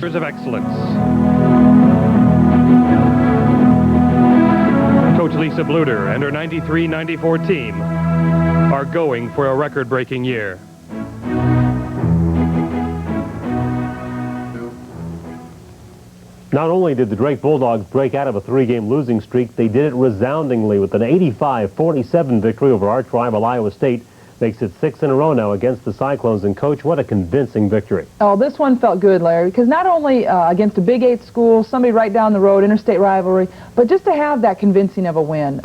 Of excellence. Coach Lisa Bluder and her 93-94 team are going for a record-breaking year. Not only did the Drake Bulldogs break out of a 3-game losing streak, they did it resoundingly with an 85-47 victory over arch rival Iowa State. Makes it 6 in a row now against the Cyclones. And, Coach, what a convincing victory. Oh, this one felt good, Larry, because not only against a Big 8 school, somebody right down the road, interstate rivalry, but just to have that convincing of a win.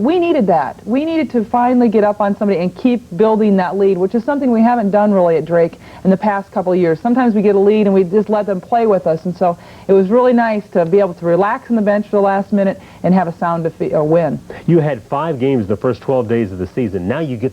We needed that. We needed to finally get up on somebody and keep building that lead, which is something we haven't done really at Drake in the past couple of years. Sometimes we get a lead and we just let them play with us, and so it was really nice to be able to relax on the bench for the last minute and have a sound win. You had 5 games the first 12 days of the season. Now you get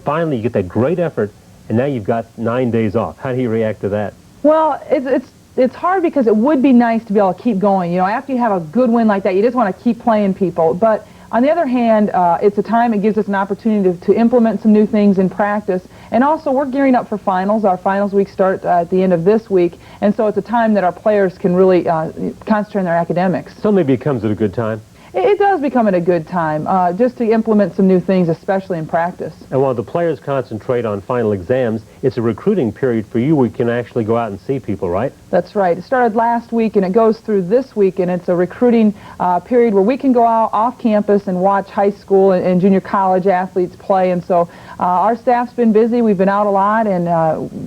finally you get that great effort, and now you've got 9 days off. How do you react to that? Well, it's hard because it would be nice to be able to keep going. You know, after you have a good win like that, you just want to keep playing people. But on the other hand, it's a time, it gives us an opportunity to implement some new things in practice. And also, we're gearing up for finals. Our finals week start at the end of this week, and so it's a time that our players can really concentrate on their academics. So maybe it comes at a good time? It does become at a good time, just to implement some new things, especially in practice. And while the players concentrate on final exams, it's a recruiting period for you where you can actually go out and see people, right? That's right. It started last week, and it goes through this week, and it's a recruiting period where we can go out off campus and watch high school and junior college athletes play. And so our staff's been busy. We've been out a lot, and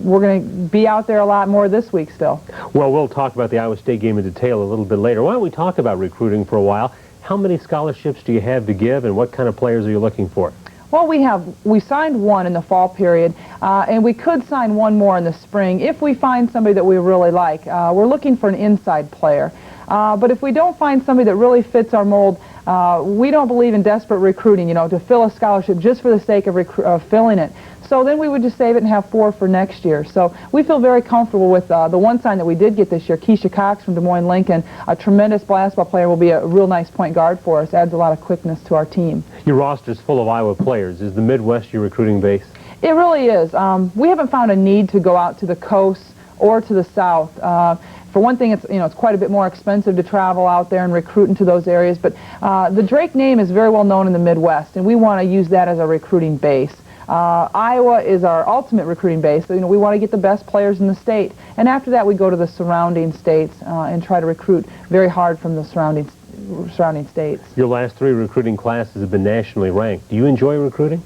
we're going to be out there a lot more this week still. Well, we'll talk about the Iowa State game in detail a little bit later. Why don't we talk about recruiting for a while? How many scholarships do you have to give, and what kind of players are you looking for? Well, we signed one in the fall period, and we could sign one more in the spring if we find somebody that we really like. We're looking for an inside player. But if we don't find somebody that really fits our mold, we don't believe in desperate recruiting, you know, to fill a scholarship just for the sake of filling it. So then we would just save it and have 4 for next year. So we feel very comfortable with the one sign that we did get this year, Keisha Cox from Des Moines Lincoln, a tremendous basketball player, will be a real nice point guard for us, adds a lot of quickness to our team. Your roster's full of Iowa players. Is the Midwest your recruiting base? It really is. We haven't found a need to go out to the coast or to the south. For one thing, it's quite a bit more expensive to travel out there and recruit into those areas, but the Drake name is very well known in the Midwest, and we want to use that as a recruiting base. Iowa is our ultimate recruiting base, so we want to get the best players in the state, and after that we go to the surrounding states and try to recruit very hard from the surrounding states. Your last 3 recruiting classes have been nationally ranked. Do you enjoy recruiting?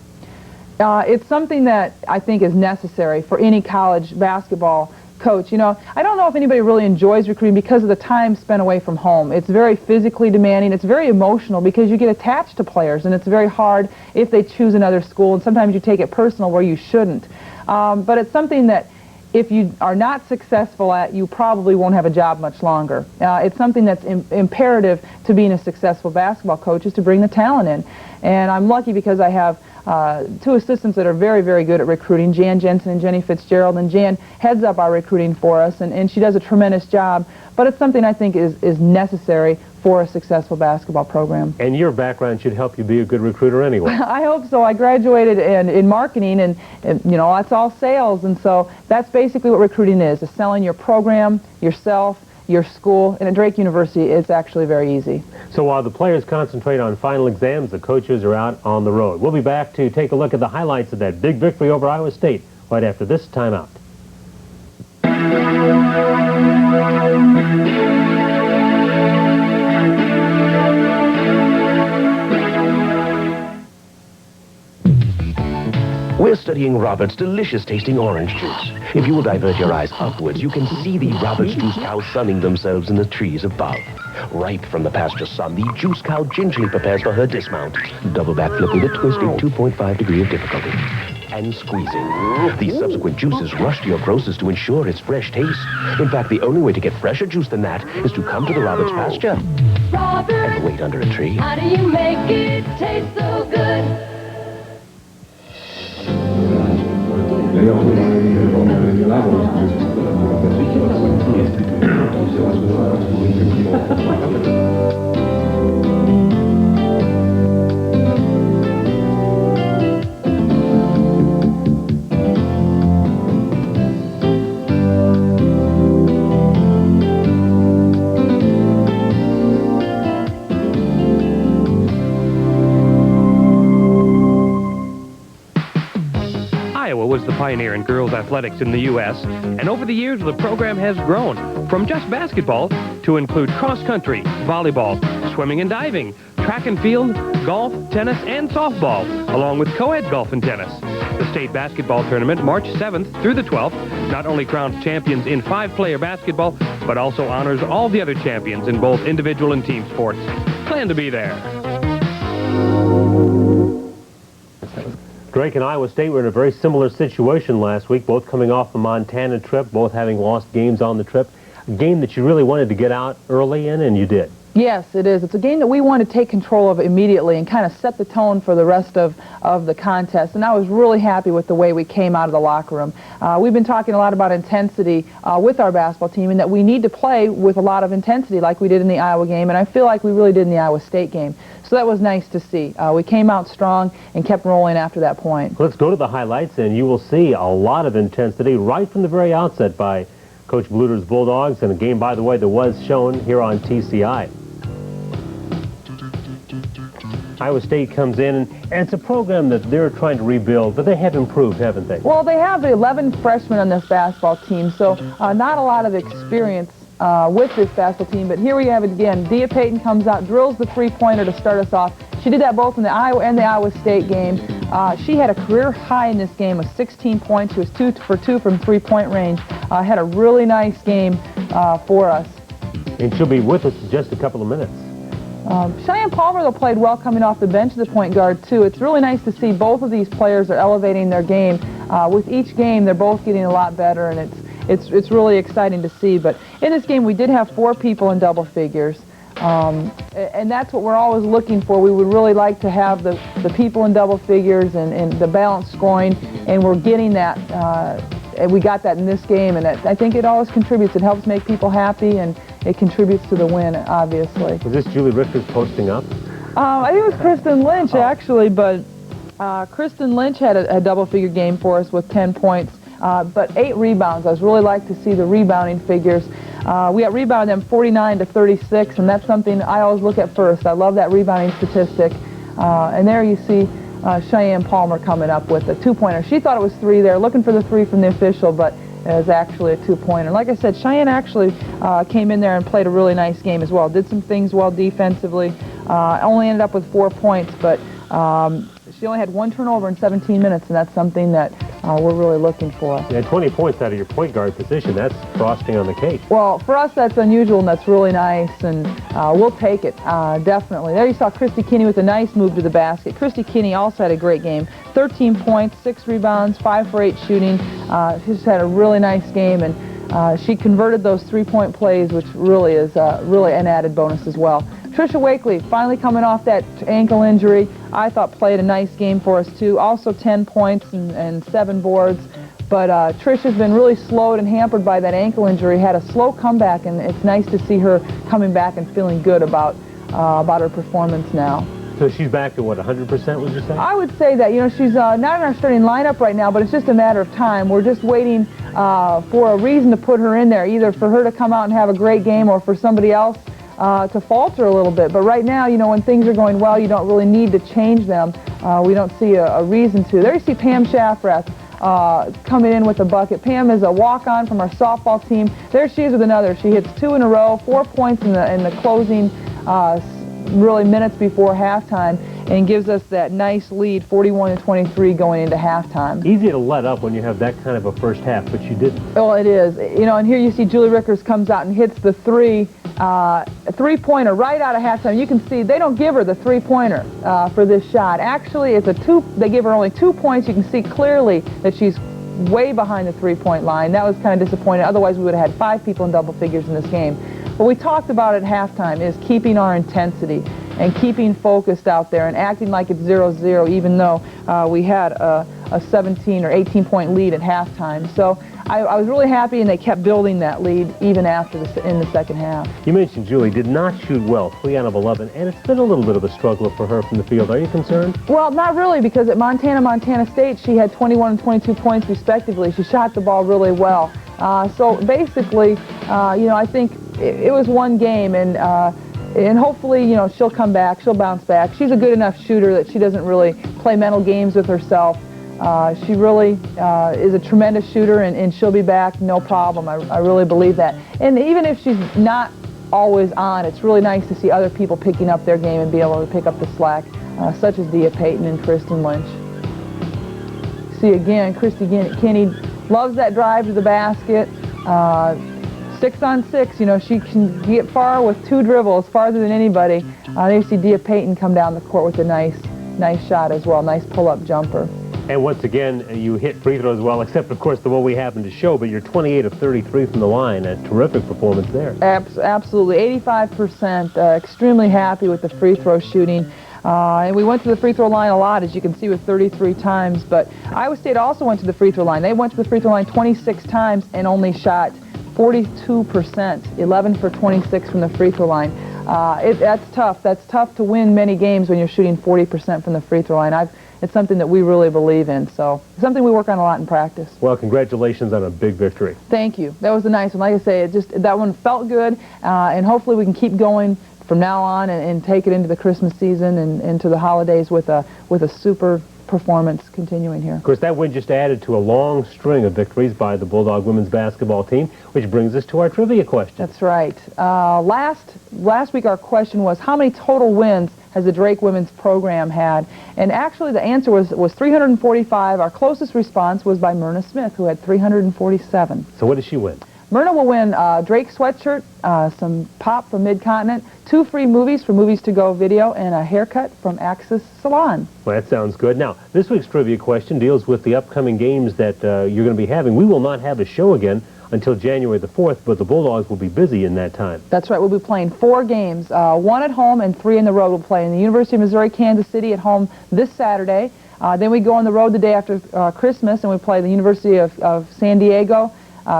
It's something that I think is necessary for any college basketball coach. You know, I don't know if anybody really enjoys recruiting because of the time spent away from home. It's very physically demanding. It's very emotional because you get attached to players, and it's very hard if they choose another school, and sometimes you take it personal where you shouldn't. But it's something that if you are not successful at, you probably won't have a job much longer. It's something that's imperative to being a successful basketball coach, is to bring the talent in. And I'm lucky because I have 2 assistants that are very, very good at recruiting, Jan Jensen and Jenny Fitzgerald, and Jan heads up our recruiting for us, and she does a tremendous job, but it's something I think is necessary for a successful basketball program. And your background should help you be a good recruiter anyway. I hope so. I graduated in marketing, and you know, that's all sales, and so that's basically what recruiting is selling your program, yourself, your school, and at Drake University it's actually very easy. So while the players concentrate on final exams, the coaches are out on the road. We'll be back to take a look at the highlights of that big victory over Iowa State right after this timeout. We're studying Robert's delicious-tasting orange juice. If you will divert your eyes upwards, you can see the Robert's juice cows sunning themselves in the trees above. Ripe from the pasture sun, the juice cow gingerly prepares for her dismount. Double backflip with a twisting 2.5 degree of difficulty. And squeezing. The subsequent juices rush to your grocers to ensure its fresh taste. In fact, the only way to get fresher juice than that is to come to the Robert's pasture. Robert, and wait under a tree. How do you make it taste so good? pioneer in girls athletics in the U.S., and over the years the program has grown from just basketball to include cross-country, volleyball, swimming and diving, track and field, golf, tennis, and softball, along with co-ed golf and tennis. The state basketball tournament, March 7th through the 12th, not only crowns champions in 5-player basketball, but also honors all the other champions in both individual and team sports. Plan to be there. Drake and Iowa State were in a very similar situation last week, both coming off the Montana trip, both having lost games on the trip. A game that you really wanted to get out early in, and you did. Yes, it is. It's a game that we want to take control of immediately and kind of set the tone for the rest of the contest. And I was really happy with the way we came out of the locker room. We've been talking a lot about intensity with our basketball team, and that we need to play with a lot of intensity like we did in the Iowa game, and I feel like we really did in the Iowa State game. So that was nice to see. We came out strong and kept rolling after that point. Let's go to the highlights, and you will see a lot of intensity right from the very outset by Coach Bluder's Bulldogs, and a game, by the way, that was shown here on TCI. Iowa State comes in, and it's a program that they're trying to rebuild, but they have improved, haven't they? Well, they have 11 freshmen on this basketball team, so not a lot of experience with this basketball team. But here we have it again. Deha Peyton comes out, drills the three-pointer to start us off. She did that both in the Iowa and the Iowa State game. She had a career high in this game with 16 points. She was 2 for 2 from three-point range. Had a really nice game for us. And she'll be with us in just a couple of minutes. Cheyenne Palmer, though, played well coming off the bench as a point guard, too. It's really nice to see both of these players are elevating their game. With each game, they're both getting a lot better, and it's really exciting to see. But in this game, we did have 4 people in double figures, and that's what we're always looking for. We would really like to have the people in double figures and the balanced scoring, and we're getting that. And we got that in this game, and I think it always contributes. It helps make people happy, and it contributes to the win, obviously. Was this Julie Richters posting up? I think it was Kristen Lynch, actually, but Kristen Lynch had a double-figure game for us with 10 points, but 8 rebounds. I was really like to see the rebounding figures. We got rebounded them 49 to 36, and that's something I always look at first. I love that rebounding statistic. And there you see Cheyenne Palmer coming up with a 2-pointer. She thought it was 3 there, looking for the 3 from the official, but it was actually a 2-pointer. Like I said, Cheyenne actually came in there and played a really nice game as well. Did some things well defensively. Only ended up with 4 points, but she only had 1 turnover in 17 minutes, and that's something that we're really looking for. Yeah, 20 points out of your point guard position. That's frosting on the cake. Well, for us, that's unusual, and that's really nice, and we'll take it, definitely. There you saw Christy Kinney with a nice move to the basket. Christy Kinney also had a great game. 13 points, 6 rebounds, 5 for 8 shooting. She's had a really nice game, and she converted those 3-point plays, which really is really an added bonus as well. Trisha Wakely, finally coming off that ankle injury, I thought played a nice game for us too. Also 10 points and 7 boards. But Trisha's been really slowed and hampered by that ankle injury, had a slow comeback, and it's nice to see her coming back and feeling good about her performance now. So she's back to what, 100%, would you say? I would say that. You know, she's not in our starting lineup right now, but it's just a matter of time. We're just waiting for a reason to put her in there, either for her to come out and have a great game or for somebody else to falter a little bit. But right now, you know, when things are going well, you don't really need to change them. We don't see a reason to. There you see Pam Shafrath coming in with a bucket. Pam is a walk-on from our softball team. There she is with another. She hits 2 in a row, 4 points in the closing really minutes before halftime, and gives us that nice lead, 41-23 going into halftime. Easy to let up when you have that kind of a first half, but you didn't. Well, it is. You know, and here you see Julie Richters comes out and hits the 3, a 3-pointer right out of halftime. You can see they don't give her the 3-pointer for this shot. Actually, it's a 2. They give her only 2 points. You can see clearly that she's way behind the 3-point line. That was kind of disappointing. Otherwise, we would have had 5 people in double figures in this game. What we talked about at halftime is keeping our intensity and keeping focused out there and acting like it's 0-0, even though we had a 17 or 18-point lead at halftime. So I was really happy, and they kept building that lead even after in the second half. You mentioned Julie did not shoot well, 3 out of 11, and it's been a little bit of a struggle for her from the field. Are you concerned? Well, not really, because at Montana State, she had 21 and 22 points respectively. She shot the ball really well. So basically, you know, I think it was one game, and hopefully, you know, she'll come back, she'll bounce back. She's a good enough shooter that she doesn't really play mental games with herself. She really is a tremendous shooter, and she'll be back, no problem. I really believe that. And even if she's not always on, it's really nice to see other people picking up their game and be able to pick up the slack, such as Deha Peyton and Kristen Lynch. See again, Christy Kinney loves that drive to the basket. 6 on 6, you know, she can get far with 2 dribbles, farther than anybody. There you see Deha Peyton come down the court with a nice shot as well, nice pull-up jumper. And once again, you hit free throws well, except, of course, the one we happened to show, but you're 28 of 33 from the line. A terrific performance there. Absolutely, 85%. Extremely happy with the free throw shooting. And we went to the free throw line a lot, as you can see, with 33 times. But Iowa State also went to the free throw line. They went to the free throw line 26 times and only shot 42%, 11 for 26 from the free throw line. That's tough. That's tough to win many games when you're shooting 40% from the free throw line. It's something that we really believe in, so it's something we work on a lot in practice. Well, congratulations on a big victory. Thank you. That was a nice one. Like I say, that one felt good, and hopefully we can keep going from now on and take it into the Christmas season and into the holidays with a super performance continuing here. Of course, that win just added to a long string of victories by the Bulldog women's basketball team, which brings us to our trivia question. That's right. Last week our question was, how many total wins has the Drake women's program had? And actually the answer was 345. Our closest response was by Myrna Smith, who had 347. So what did she win? Myrna will win Drake sweatshirt, some pop from Mid-Continent, 2 free movies from Movies to Go Video, and a haircut from Axis Salon. Well, that sounds good. Now, this week's trivia question deals with the upcoming games that you're going to be having. We will not have a show again until January the 4th, but the Bulldogs will be busy in that time. That's right. We'll be playing 4 games, 1 at home and 3 in the road. We'll play in the University of Missouri, Kansas City at home this Saturday. Then we go on the road the day after Christmas, and we play the University of San Diego,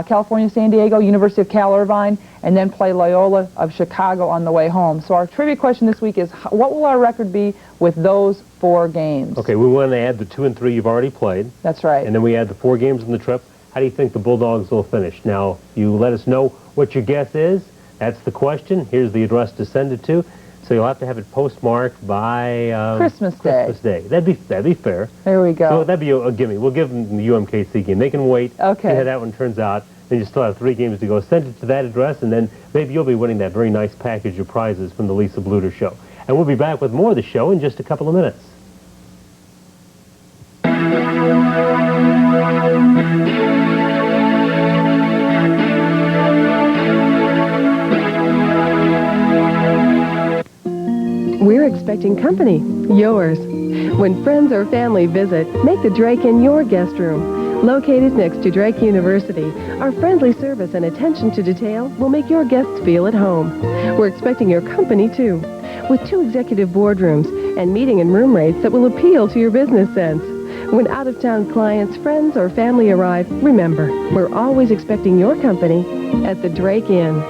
California, San Diego, University of Cal Irvine, and then play Loyola of Chicago on the way home. So our trivia question this week is, what will our record be with those 4 games? Okay, we want to add the 2 and 3 you've already played. That's right. And then we add the 4 games on the trip. How do you think the Bulldogs will finish? Now, you let us know what your guess is. That's the question. Here's the address to send it to. So you'll have to have it postmarked by Christmas Day. Christmas Day. That'd be fair. There we go. So that'd be a gimme. We'll give them the UMKC game. They can wait. Okay. See how that one turns out. Then you still have 3 games to go. Send it to that address, and then maybe you'll be winning that very nice package of prizes from the Lisa Bluder Show. And we'll be back with more of the show in just a couple of minutes. We're expecting company, yours. When friends or family visit, make the Drake Inn your guest room. Located next to Drake University, our friendly service and attention to detail will make your guests feel at home. We're expecting your company, too, with 2 executive boardrooms and meeting and room rates that will appeal to your business sense. When out-of-town clients, friends, or family arrive, remember, we're always expecting your company at the Drake Inn.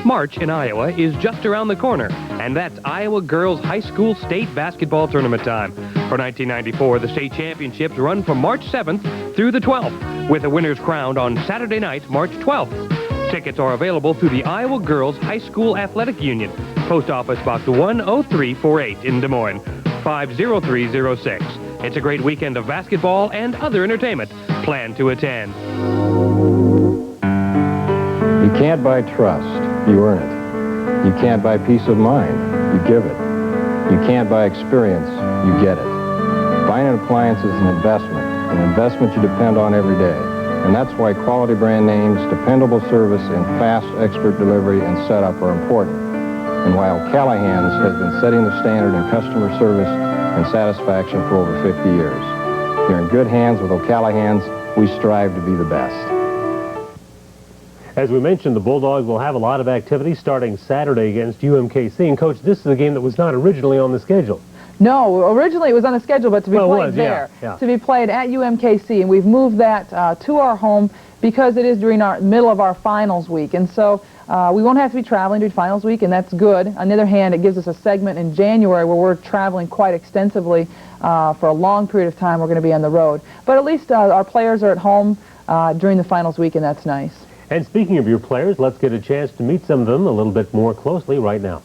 March in Iowa is just around the corner, and that's Iowa Girls High School State Basketball Tournament time. For 1994, the state championships run from March 7th through the 12th, with the winners crowned on Saturday night, March 12th. Tickets are available through the Iowa Girls High School Athletic Union, Post Office Box 10348 in Des Moines, 50306. It's a great weekend of basketball and other entertainment. Plan to attend. You can't buy trust. You earn it. You can't buy peace of mind. You give it. You can't buy experience. You get it. Buying an appliance is an investment you depend on every day. And that's why quality brand names, dependable service, and fast expert delivery and setup are important. And while Callahan's has been setting the standard in customer service and satisfaction for over 50 years. You're in good hands with O'Callahan's. We strive to be the best. As we mentioned, the Bulldogs will have a lot of activity starting Saturday against UMKC. And, Coach, this is a game that was not originally on the schedule. No, originally it was on the schedule, but to be played there, yeah. to be played at UMKC, and we've moved that to our home because it is during our middle of our finals week, and so we won't have to be traveling during finals week, and that's good. On the other hand, it gives us a segment in January where we're traveling quite extensively for a long period of time. We're going to be on the road, but at least our players are at home during the finals week, and that's nice. And speaking of your players, let's get a chance to meet some of them a little bit more closely right now.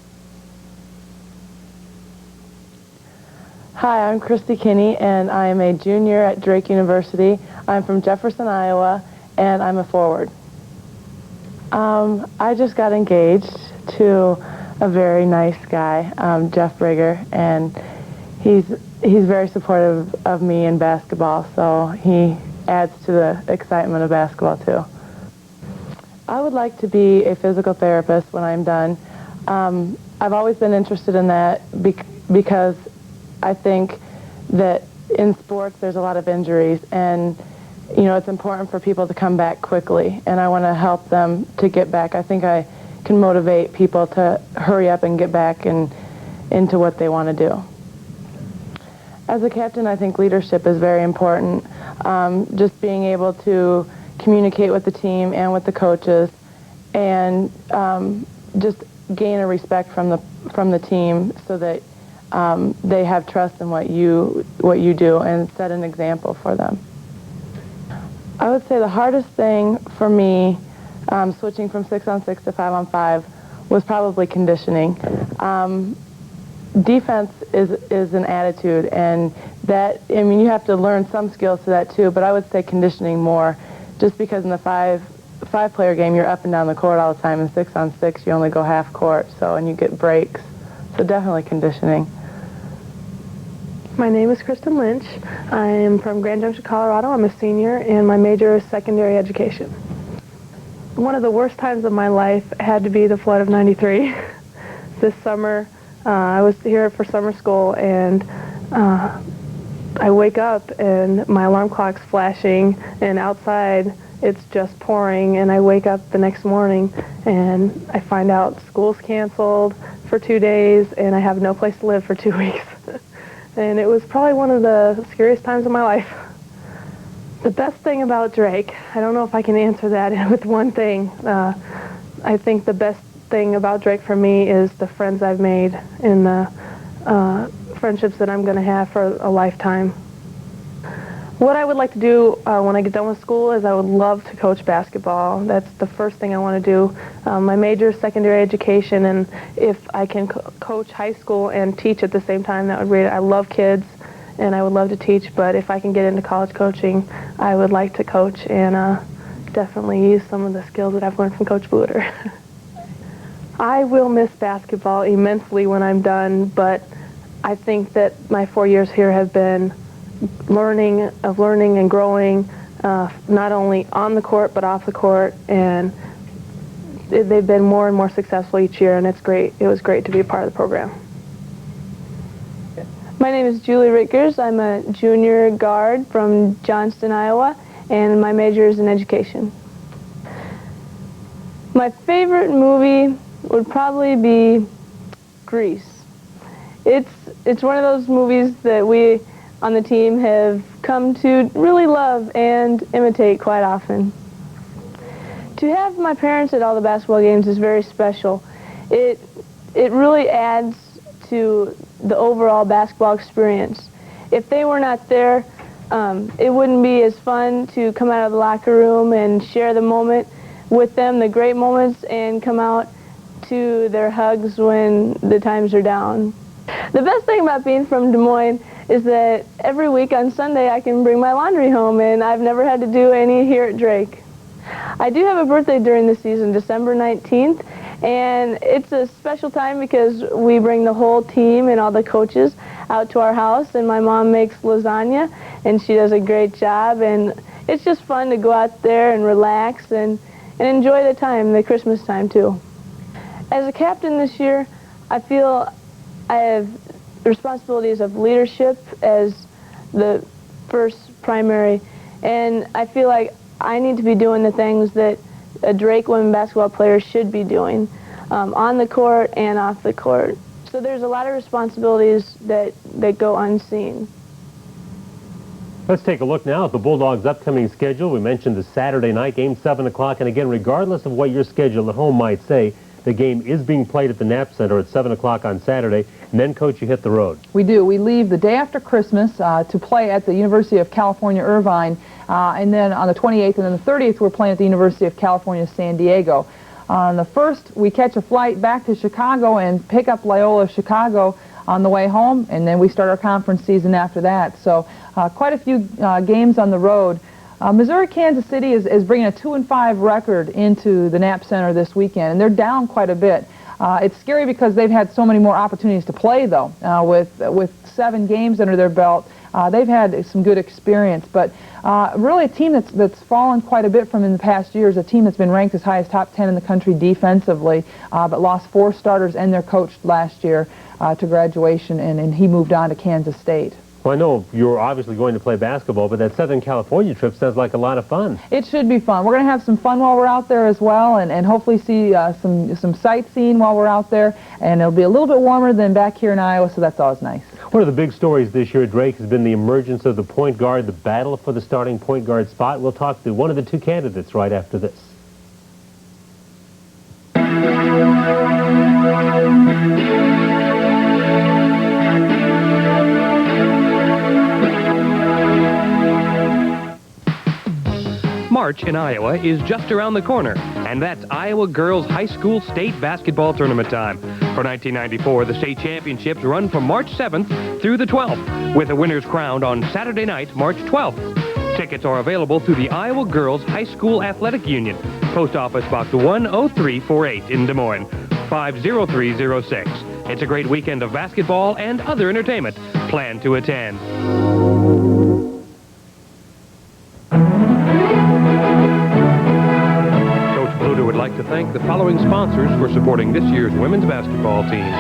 Hi, I'm Christy Kinney, and I am a junior at Drake University. I'm from Jefferson, Iowa, and I'm a forward. I just got engaged to a very nice guy, JRyr, and he's very supportive of me in basketball, so he adds to the excitement of basketball too. I would like to be a physical therapist when I'm done. I've always been interested in that because I think that in sports there's a lot of injuries, and you know, it's important for people to come back quickly, and I want to help them to get back. I think I can motivate people to hurry up and get back into what they want to do. As a captain, I think leadership is very important. Just being able to communicate with the team and with the coaches, and just gain a respect from the team so that they have trust in what you do and set an example for them. I would say the hardest thing for me switching from 6-on-6 to 5-on-5 was probably conditioning. Defense is an attitude, and that, I mean, you have to learn some skills to that too, but I would say conditioning more, just because in the five-player game you're up and down the court all the time. In 6-on-6 you only go half court, and you get breaks, so definitely conditioning. My name is Kristen Lynch. I am from Grand Junction, Colorado. I'm a senior, and my major is secondary education. One of the worst times of my life had to be the flood of '93. This summer, I was here for summer school, and I wake up and my alarm clock's flashing, and outside it's just pouring, and I wake up the next morning and I find out school's canceled for 2 days and I have no place to live for 2 weeks. And it was probably one of the scariest times of my life. The best thing about Drake, I don't know if I can answer that with one thing. I think the best thing about Drake for me is the friends I've made and the friendships that I'm going to have for a lifetime. What I would like to do when I get done with school is I would love to coach basketball. That's the first thing I want to do. My major is secondary education, and if I can coach high school and teach at the same time, that would be great. I love kids, and I would love to teach, but if I can get into college coaching, I would like to coach and definitely use some of the skills that I've learned from Coach Bluder. I will miss basketball immensely when I'm done, but I think that my 4 years here have been learning and growing, not only on the court but off the court, and they've been more and more successful each year, and it's great. It was great to be a part of the program. My name is Julie Rickers. I'm a junior guard from Johnston, Iowa, and my major is in education. My favorite movie would probably be Grease. It's one of those movies that we on the team have come to really love and imitate quite often. To have my parents at all the basketball games is very special. It really adds to the overall basketball experience. If they were not there, it wouldn't be as fun to come out of the locker room and share the moment with them, the great moments, and come out to their hugs when the times are down. The best thing about being from Des Moines is that every week on Sunday I can bring my laundry home, and I've never had to do any here at Drake. I do have a birthday during the season, December 19th, and it's a special time because we bring the whole team and all the coaches out to our house, and my mom makes lasagna, and she does a great job, and it's just fun to go out there and relax and enjoy the time, the Christmas time too. As a captain this year, I feel I have responsibilities of leadership as the first primary, and I feel like I need to be doing the things that a Drake women basketball player should be doing on the court and off the court. So there's a lot of responsibilities that go unseen. Let's take a look now at the Bulldogs' upcoming schedule. We mentioned the Saturday night game, 7 o'clock, and again, regardless of what your schedule at home might say, the game is being played at the Knapp Center at 7 o'clock on Saturday, and then, Coach, you hit the road. We do. We leave the day after Christmas to play at the University of California, Irvine, and then on the 28th and then the 30th, we're playing at the University of California, San Diego. On the 1st, we catch a flight back to Chicago and pick up Loyola Chicago on the way home, and then we start our conference season after that. So quite a few games on the road. Missouri-Kansas City is bringing a 2-5 record into the Knapp Center this weekend, and they're down quite a bit. It's scary because they've had so many more opportunities to play, though. With 7 games under their belt, they've had some good experience. But really a team that's fallen quite a bit from in the past years, a team that's been ranked as high as top 10 in the country defensively, but lost 4 starters and their coach last year to graduation, and he moved on to Kansas State. Well, I know you're obviously going to play basketball, but that Southern California trip sounds like a lot of fun. It should be fun. We're going to have some fun while we're out there as well, and hopefully see some sightseeing while we're out there. And it'll be a little bit warmer than back here in Iowa, so that's always nice. One of the big stories this year, Drake, has been the emergence of the point guard, the battle for the starting point guard spot. We'll talk to one of the 2 candidates right after this. March in Iowa is just around the corner, and that's Iowa Girls High School State Basketball Tournament time. For 1994, the state championships run from March 7th through the 12th, with the winners crowned on Saturday night, March 12th. Tickets are available through the Iowa Girls High School Athletic Union, Post Office Box 10348 in Des Moines, 50306. It's a great weekend of basketball and other entertainment. Plan to attend. Bluder would like to thank the following sponsors for supporting this year's women's basketball team.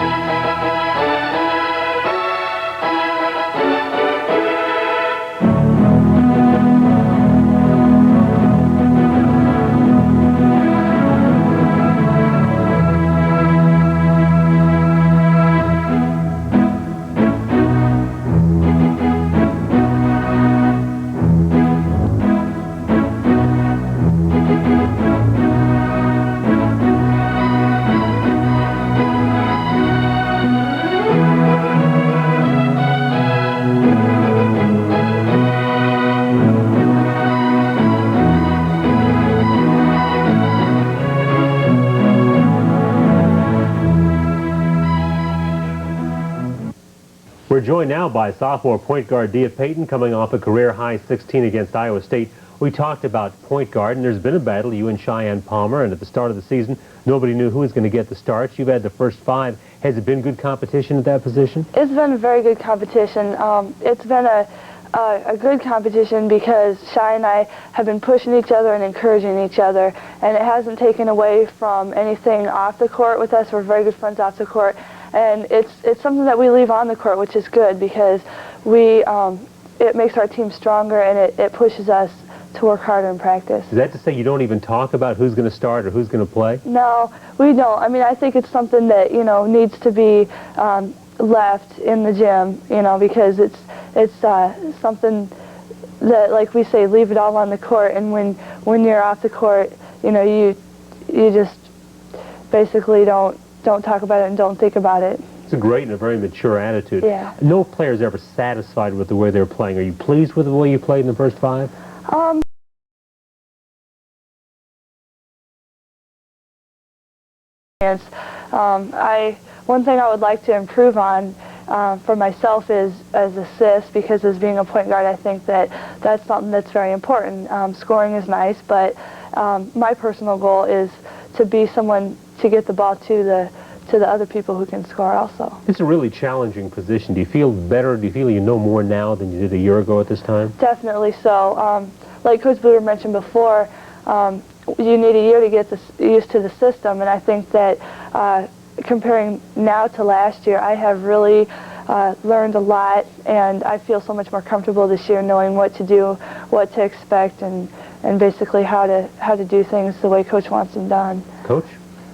We're joined now by sophomore point guard Deha Peyton, coming off a career-high 16 against Iowa State. We talked about point guard, and there's been a battle, you and Cheyenne Palmer, and at the start of the season, nobody knew who was going to get the starts. You've had the first 5. Has it been good competition at that position? It's been a very good competition. It's been a good competition because Shy and I have been pushing each other and encouraging each other, and it hasn't taken away from anything off the court with us. We're very good friends off the court, and it's something that we leave on the court, which is good because it makes our team stronger, and it pushes us to work harder in practice. Is that to say you don't even talk about who's going to start or who's going to play? No, we don't. I mean, I think it's something that, needs to be left in the gym, because it's something that, like we say, leave it all on the court, and when you're off the court, you just basically don't talk about it and don't think about it. It's a great and a very mature attitude. Yeah. No player's ever satisfied with the way they're playing. Are you pleased with the way you played in the first 5? One thing I would like to improve on for myself is as assists, because as being a point guard, I think that's something that's very important. Scoring is nice, but my personal goal is to be someone to get the ball to the other people who can score also. It's a really challenging position. Do you feel better? Do you feel you know more now than you did a year ago at this time? Definitely so. Like Coach Bluder mentioned before, you need a year to get used to the system, and I think that comparing now to last year, I have really learned a lot, and I feel so much more comfortable this year knowing what to do, what to expect, and basically how to do things the way Coach wants them done. Coach?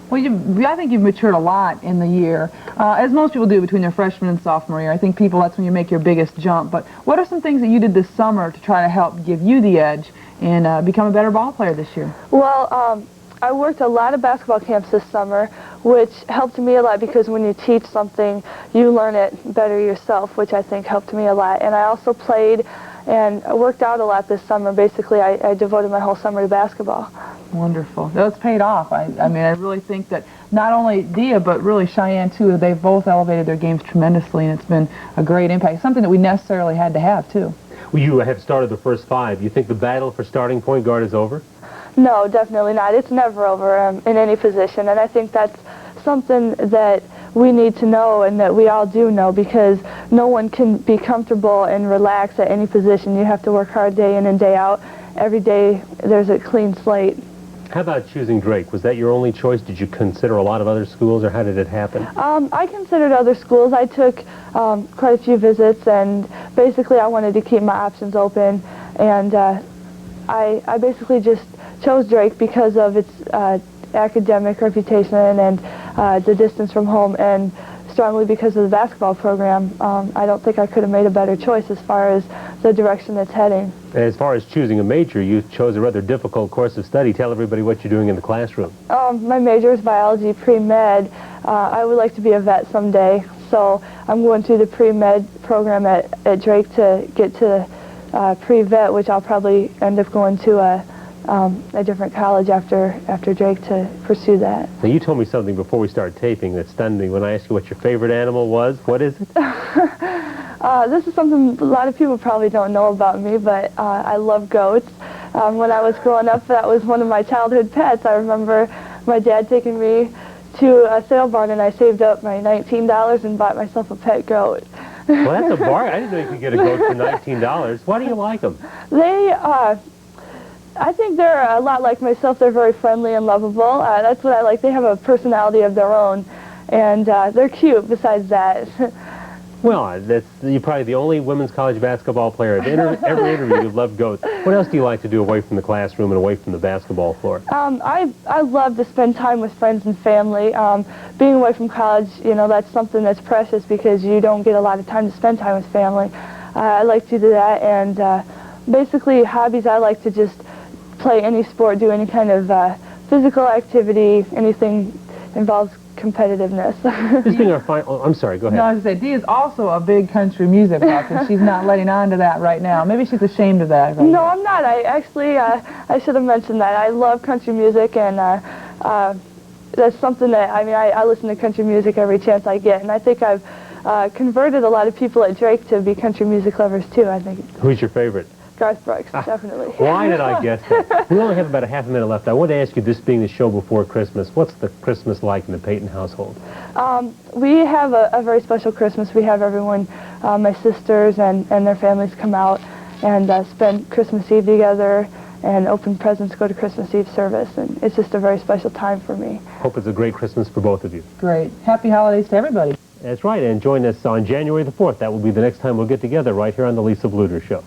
Well, I think you've matured a lot in the year, as most people do between their freshman and sophomore year. I think that's when you make your biggest jump. But what are some things that you did this summer to try to help give you the edge and become a better ball player this year? Well, I worked a lot of basketball camps this summer, which helped me a lot because when you teach something, you learn it better yourself, which I think helped me a lot. And I also played and worked out a lot this summer. Basically, I devoted my whole summer to basketball. Wonderful. That's paid off. I mean, I really think that not only Deha, but really Cheyenne, too. They've both elevated their games tremendously, and it's been a great impact, something that we necessarily had to have, too. Well, you have started the first 5. You think the battle for starting point guard is over? No, definitely not. It's never over in any position, and I think that's something that we need to know and that we all do know, because no one can be comfortable and relax at any position. You have to work hard day in and day out. Every day there's a clean slate. How about choosing Drake? Was that your only choice? Did you consider a lot of other schools, or how did it happen? I considered other schools. I took quite a few visits, and basically I wanted to keep my options open, and I basically just chose Drake because of its academic reputation and the distance from home, and strongly because of the basketball program. I don't think I could have made a better choice as far as the direction it's heading. As far as choosing a major, you chose a rather difficult course of study. Tell everybody what you're doing in the classroom. My major is biology pre-med. I would like to be a vet someday, so I'm going through the pre-med program at Drake to get to pre-vet, which I'll probably end up going to a different college after Drake to pursue that. Now, you told me something before we started taping that stunned me when I asked you what your favorite animal was. What is it? This is something a lot of people probably don't know about me, but I love goats. When I was growing up, that was one of my childhood pets. I remember my dad taking me to a sale barn, and I saved up my $19 and bought myself a pet goat. Well, that's a bargain. I didn't know you could get a goat for $19. Why do you like them? I think they're a lot like myself. They're very friendly and lovable. That's what I like. They have a personality of their own, and they're cute besides that. Well, you're probably the only women's college basketball player I've ever interviewed who loved goats. What else do you like to do away from the classroom and away from the basketball floor? I love to spend time with friends and family. Being away from college, you know, that's something that's precious because you don't get a lot of time to spend time with family. I like to do that, and basically hobbies, I like to just play any sport, do any kind of physical activity, anything involves competitiveness. This being our final, I'm sorry, go ahead. No, I was going to say, Dee is also a big country music buff, and she's not letting on to that right now. Maybe she's ashamed of that. Right No, now. I'm not. I actually, I should have mentioned that. I love country music, and that's something that, I mean, I listen to country music every chance I get, and I think I've converted a lot of people at Drake to be country music lovers, too, I think. Who's your favorite? Garth Brooks, definitely. Why did I guess that? We only have about a half a minute left. I want to ask you, this being the show before Christmas, what's the Christmas like in the Peyton household? We have a very special Christmas. We have everyone, my sisters and their families come out and spend Christmas Eve together and open presents, go to Christmas Eve service, and it's just a very special time for me. Hope it's a great Christmas for both of you. Great. Happy holidays to everybody. That's right, and join us on January the 4th. That will be the next time we'll get together right here on the Lisa Bluder Show.